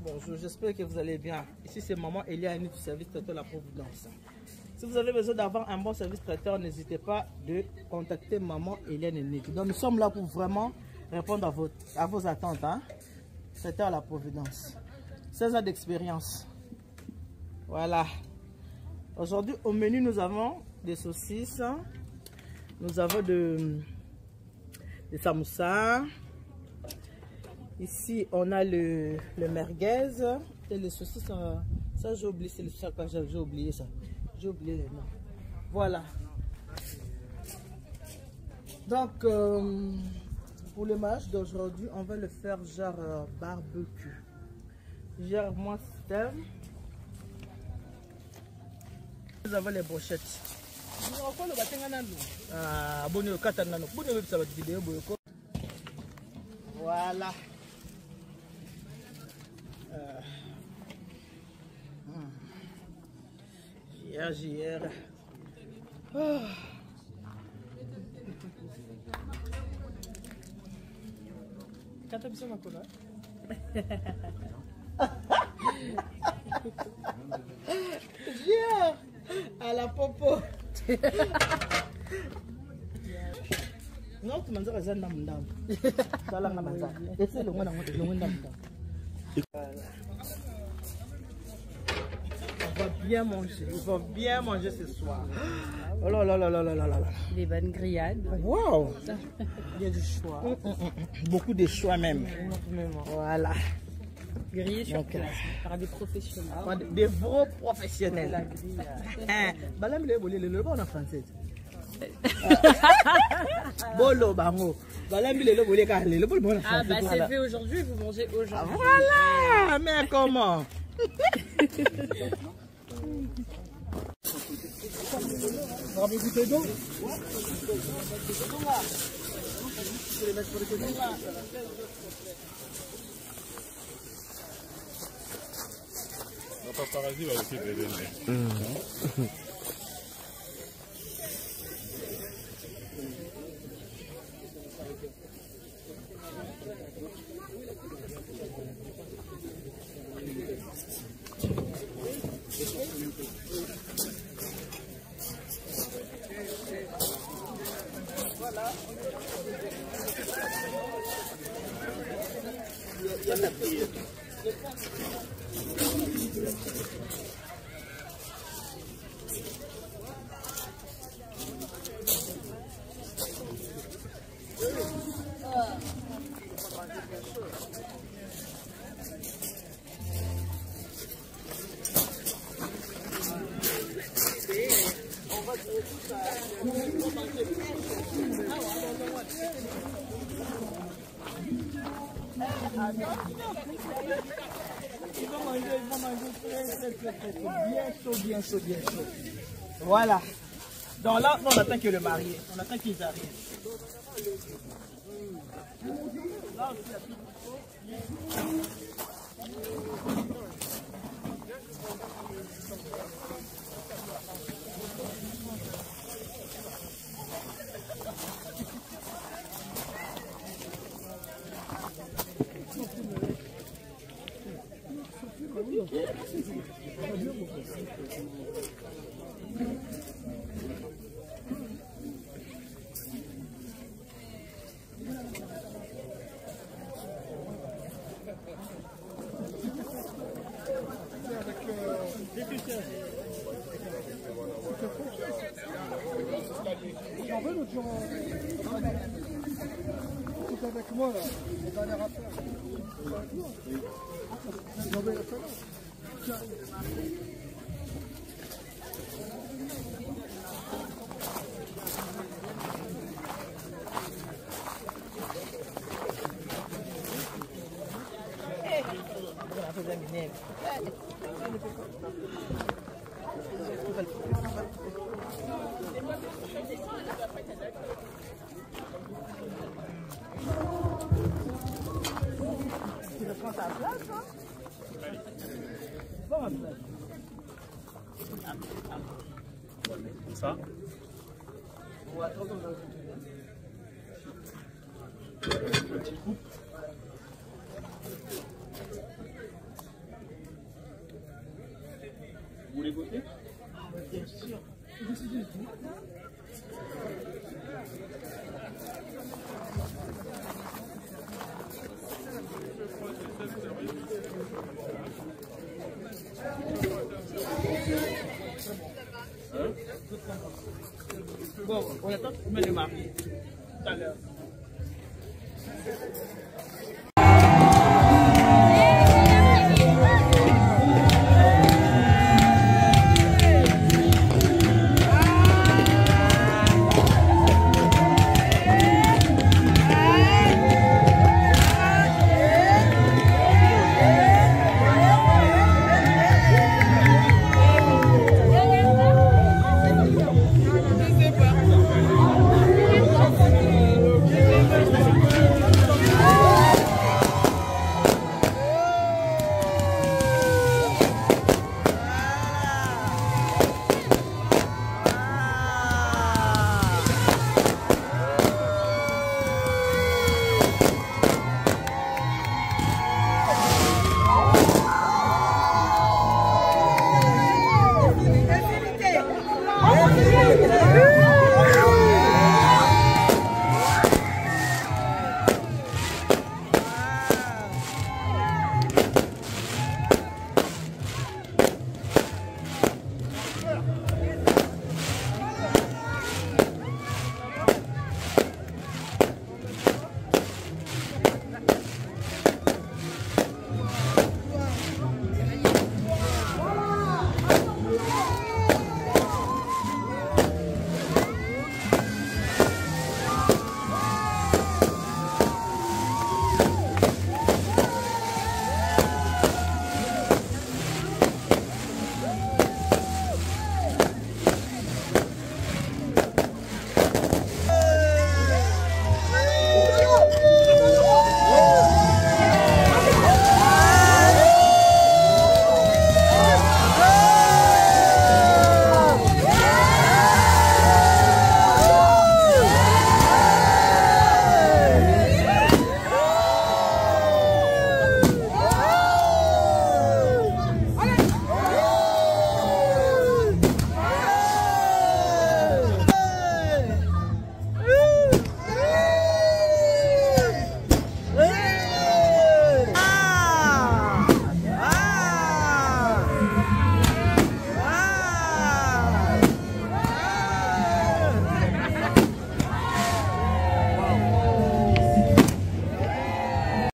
Bonjour, j'espère que vous allez bien. Ici c'est Maman Elia du service traiteur La Providence. Si vous avez besoin d'avoir un bon service traiteur, n'hésitez pas de contacter Maman Elia Nenit. Donc nous sommes là pour vraiment répondre à vos attentes. Hein? Traiteur La Providence. 16 ans d'expérience. Voilà. Aujourd'hui au menu nous avons des saucisses, nous avons des samoussas. Ici, on a le merguez et les saucisses. Ça, j'ai oublié, c'est le sac, j'ai oublié ça. J'ai oublié les noms. Voilà. Donc, pour le match d'aujourd'hui, on va le faire genre barbecue. Genre moi, c'était. Nous avons les brochettes. Voilà. JR. Oh. JR à la popo. Non, tu manges les ânes d'âme. Ça là, on mange. Et c'est le moins d'âme. On va bien manger. On va bien manger ce soir. Oh là là là là là là là. Des bonnes grillades. Waouh! Il y a du choix. Beaucoup de choix même. Énormément. Voilà. Grillé sur place par des professionnels. Des vrais professionnels. La grille. Balam le bon en français. Bolo bango. Balam le bolé car le bon en français. Ah bah c'est fait aujourd'hui, vous mangez aujourd'hui. Voilà, mais comment? On va goûter d'eau. La paparazzi va aussi prévenir. Bien chaud. Voilà. Donc là, on attend que le marié. On attend qu'ils arrivent. Là aussi, il y a tout. C'est avec moi là, les dernières affaires. C'est avec moi. Vous avez la salade. prends ta place, hein. Prends ma place. Ça? Ouais, trop comme ça. Petite coupe. Vous voulez goûter? Bien sûr. Bon, on attend de mettre le mari tout à l'heure.